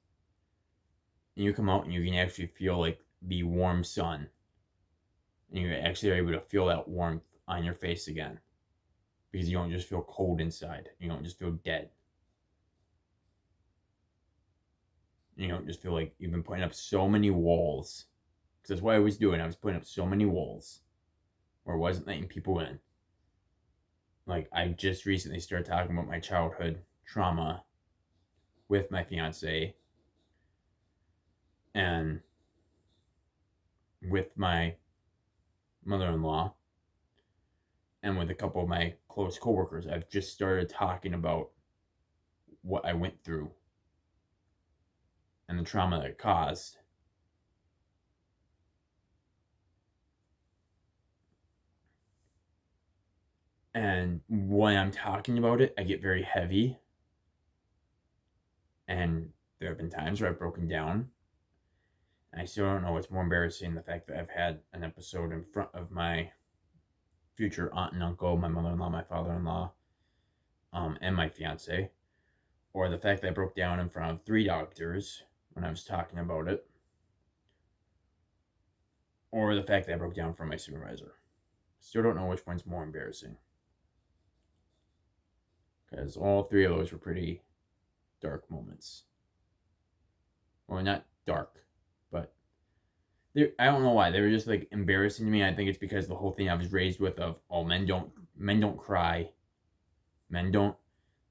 A: and you come out and you can actually feel like the warm sun, and you actually are able to feel that warmth on your face again, because you don't just feel cold inside. You don't just feel dead. You don't just feel like you've been putting up so many walls. Because that's what I was doing. I was putting up so many walls where I wasn't letting people in. Like, I just recently started talking about my childhood trauma with my fiance and with my mother-in-law and with a couple of my close coworkers. I've just started talking about what I went through and the trauma that it caused. And when I'm talking about it, I get very heavy. And there have been times where I've broken down. And I still don't know what's more embarrassing, the fact that I've had an episode in front of my future aunt and uncle, my mother-in-law, my father-in-law, and my fiance, or the fact that I broke down in front of 3 doctors when I was talking about it, or the fact that I broke down in front of my supervisor. Still don't know which one's more embarrassing, because all 3 of those were pretty dark moments. Well, not dark, but I don't know why they were just like embarrassing to me. I think it's because the whole thing I was raised with of, oh, men don't cry, men don't,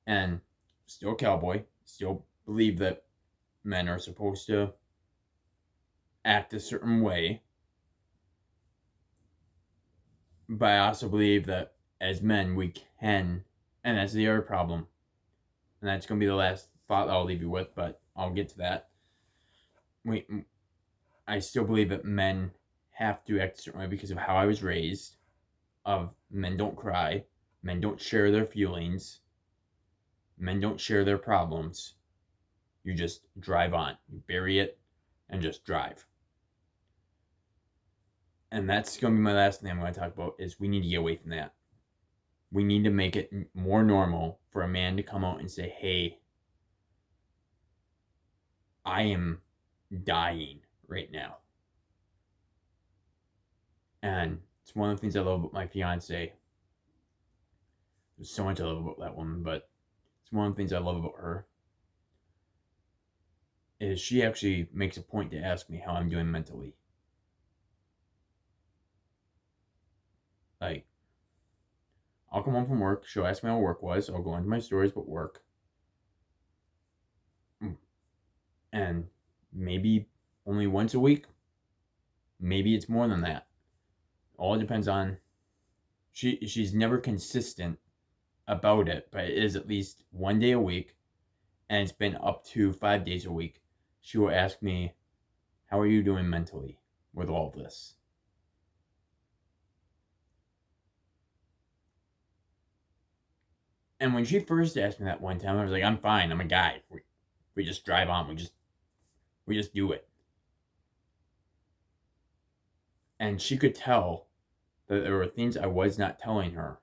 A: and still cowboy, still believe that men are supposed to act a certain way, but I also believe that as men we can, and that's the other problem, and that's gonna be the last thought I'll leave you with, but I'll get to that. I still believe that men have to act a certain way because of how I was raised. Of men don't cry, men don't share their feelings, men don't share their problems. You just drive on. You bury it and just drive. And that's going to be my last thing I'm going to talk about is we need to get away from that. We need to make it more normal for a man to come out and say, hey, I am dying right now. And it's one of the things I love about my fiance. There's so much I love about that woman, but it's one of the things I love about her is she actually makes a point to ask me how I'm doing mentally. Like, I'll come home from work, she'll ask me how work was, I'll go into my stories about work. And maybe only once a week, maybe it's more than that. All depends on, she's never consistent about it, but it is at least one day a week, and it's been up to 5 days a week. She will ask me, how are you doing mentally with all this? And when she first asked me that one time, I was like, I'm fine, I'm a guy. We just drive on, we just do it. And she could tell that there were things I was not telling her.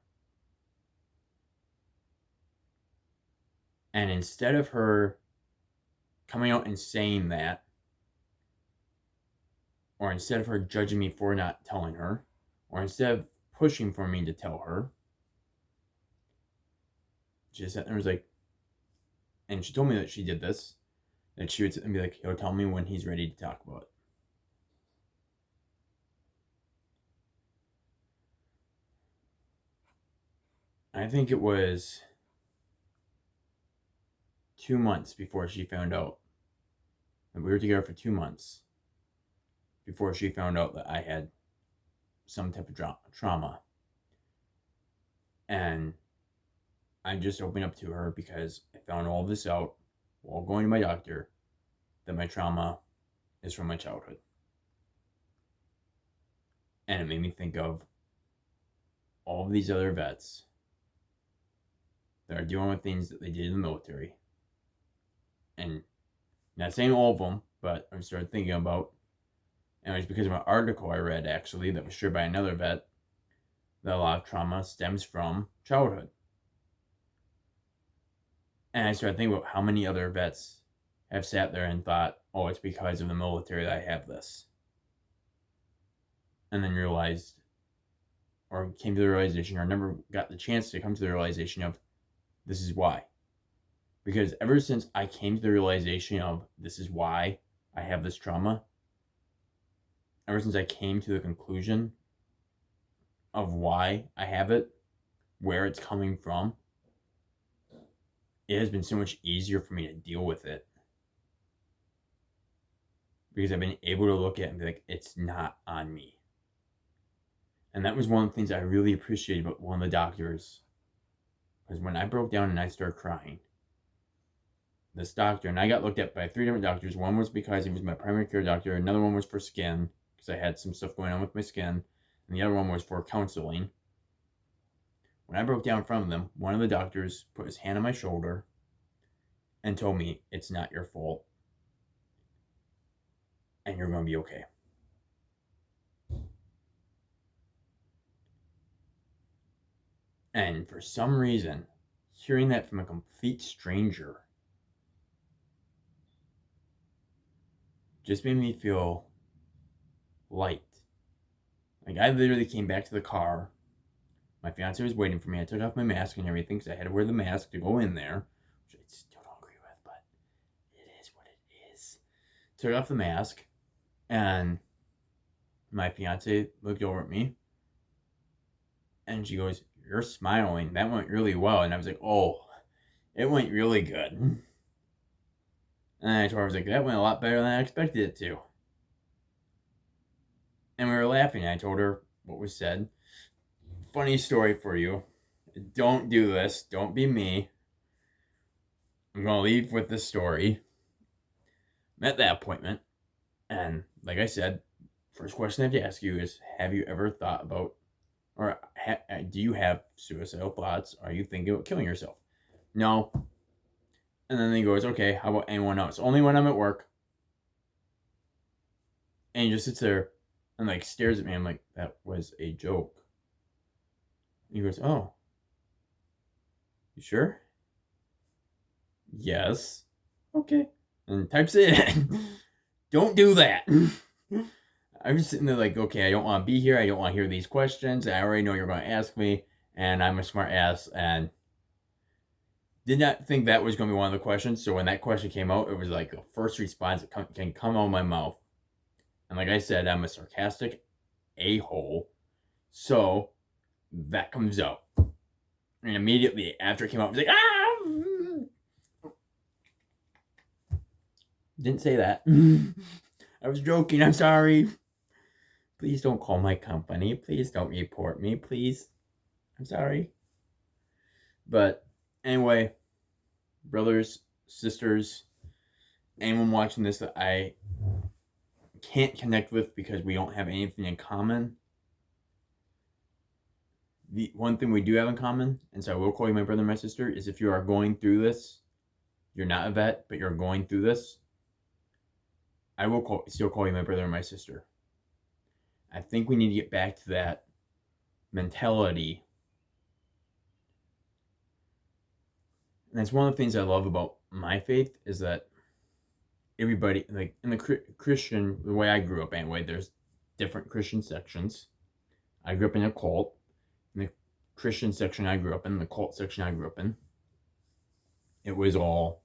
A: And instead of her coming out and saying that, or instead of her judging me for not telling her, or instead of pushing for me to tell her, she just sat there and was like, and she told me that she did this, that she would sit and be like, he'll tell me when he's ready to talk about it. I think it was 2 months before she found out. And we were together for 2 months before she found out that I had some type of trauma. And I just opened up to her because I found all this out while going to my doctor, that my trauma is from my childhood. And it made me think of all of these other vets that are dealing with things that they did in the military. And not saying all of them, but I started thinking about, and it was because of an article I read actually that was shared by another vet, that a lot of trauma stems from childhood. And I started thinking about how many other vets have sat there and thought, oh, it's because of the military that I have this. And then realized, or came to the realization, or never got the chance to come to the realization of, this is why. Because ever since I came to the realization of this is why I have this trauma, ever since I came to the conclusion of why I have it, where it's coming from, it has been so much easier for me to deal with it. Because I've been able to look at it and be like, it's not on me. And that was one of the things I really appreciated about one of the doctors. Because when I broke down and I started crying, this doctor, and I got looked at by 3 different doctors. One was because he was my primary care doctor. Another one was for skin, because I had some stuff going on with my skin. And the other one was for counseling. When I broke down in front of them, one of the doctors put his hand on my shoulder and told me, it's not your fault. And you're going to be okay. And for some reason, hearing that from a complete stranger just made me feel light. Like, I literally came back to the car. My fiance was waiting for me. I took off my mask and everything because I had to wear the mask to go in there, which I still don't agree with, but it is what it is. Took off the mask, and my fiance looked over at me, and she goes, "You're smiling. That went really well." And I was like, "Oh, it went really good." And I told her, I was like, "That went a lot better than I expected it to." And we were laughing. I told her what was said. Funny story for you. Don't do this. Don't be me. I'm going to leave with this story. I'm at that appointment. And like I said, first question I have to ask you is, have you ever thought about, or do you have suicidal thoughts? Are you thinking about killing yourself? No. And then he goes, okay, how about anyone else? Only when I'm at work. And he just sits there and like stares at me. I'm like, that was a joke. And he goes, oh, you sure? Yes. Okay. And types it in. Don't do that. I'm just sitting there like, okay, I don't want to be here. I don't want to hear these questions. I already know you're going to ask me, and I'm a smart ass, and did not think that was going to be one of the questions. So when that question came out, it was like the first response that can come out of my mouth. And like I said, I'm a sarcastic a-hole. So that comes out. And immediately after it came out, I was like, ah! Didn't say that. I was joking. I'm sorry. Please don't call my company. Please don't report me. Please. I'm sorry. But anyway, brothers, sisters, anyone watching this that I can't connect with because we don't have anything in common. The one thing we do have in common, and so I will call you my brother and my sister, is if you are going through this, you're not a vet, but you're going through this, I will still call you my brother and my sister. I think we need to get back to that mentality. And that's one of the things I love about my faith, is that everybody, like in the Christian, the way I grew up anyway, there's different Christian sections. I grew up in a cult. In the Christian section I grew up in, the cult section I grew up in, it was all,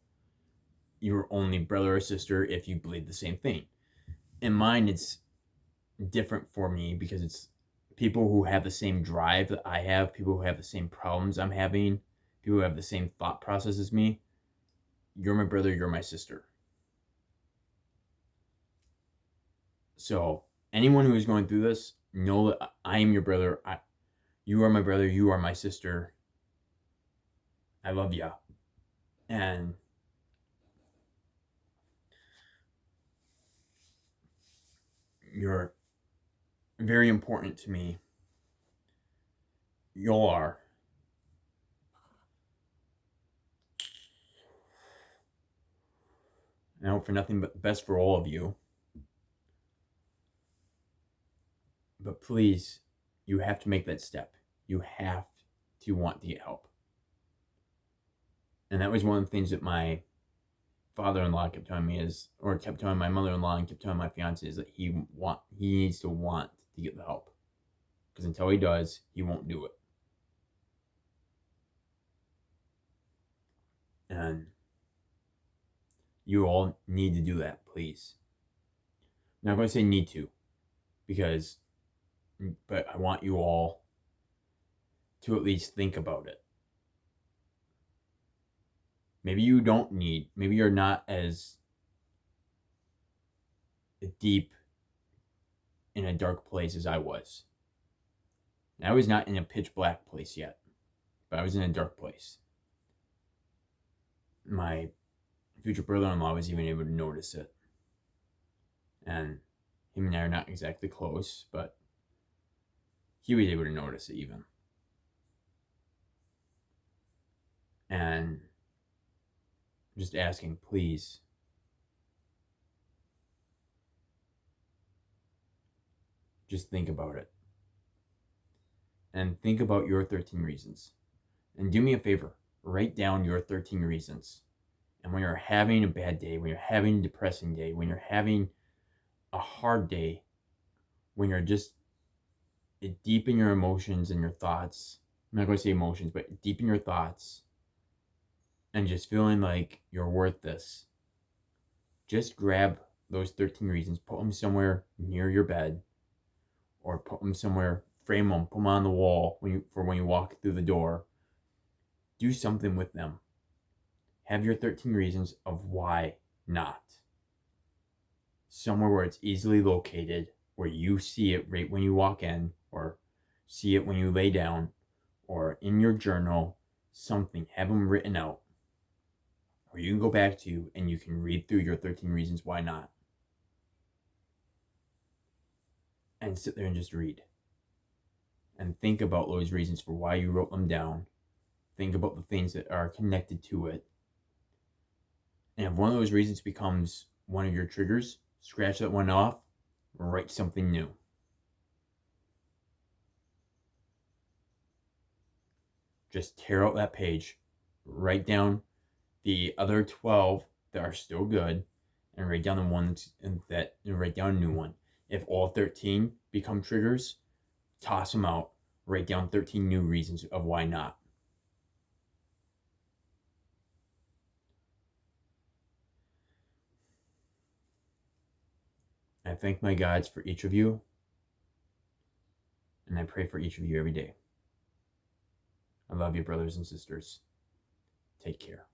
A: you were only brother or sister if you believed the same thing. In mine, it's different for me because it's people who have the same drive that I have, people who have the same problems I'm having, people who have the same thought process as me. You're my brother, you're my sister. So anyone who is going through this, know that I am your brother. You are my brother, you are my sister. I love you. And you're very important to me. Y'all are. And I hope for nothing but the best for all of you. But please, you have to make that step. You have to want to get help. And that was one of the things that my father-in-law kept telling me kept telling my mother-in-law and kept telling my fiance is that he needs to want to get the help. Because until he does, he won't do it. And you all need to do that, please. I'm not going to say need to, but I want you all to at least think about it. Maybe you don't need, maybe you're not as deep in a dark place as I was. I was not in a pitch black place yet, but I was in a dark place. My future brother-in-law was even able to notice it. And him and I are not exactly close, but he was able to notice it even. And just asking, please, just think about it. And think about your 13 reasons. And do me a favor, write down your 13 reasons. And when you're having a bad day, when you're having a depressing day, when you're having a hard day, when you're just deep in your emotions and your thoughts, I'm not going to say emotions, but deep in your thoughts, and just feeling like you're worth this, just grab those 13 reasons, put them somewhere near your bed, or put them somewhere, frame them, put them on the wall when you walk through the door. Do something with them. Have your 13 reasons of why not. Somewhere where it's easily located, where you see it right when you walk in, or see it when you lay down, or in your journal, something. Have them written out, where you can go back to and you can read through your 13 reasons why not. And sit there and just read. And think about those reasons for why you wrote them down. Think about the things that are connected to it. And if one of those reasons becomes one of your triggers, scratch that one off, write something new. Just tear out that page, write down the other 12 that are still good, and write down the ones and write down a new one. If all 13 become triggers, toss them out. Write down 13 new reasons of why not. I thank my guides for each of you, and I pray for each of you every day. I love you, brothers and sisters. Take care.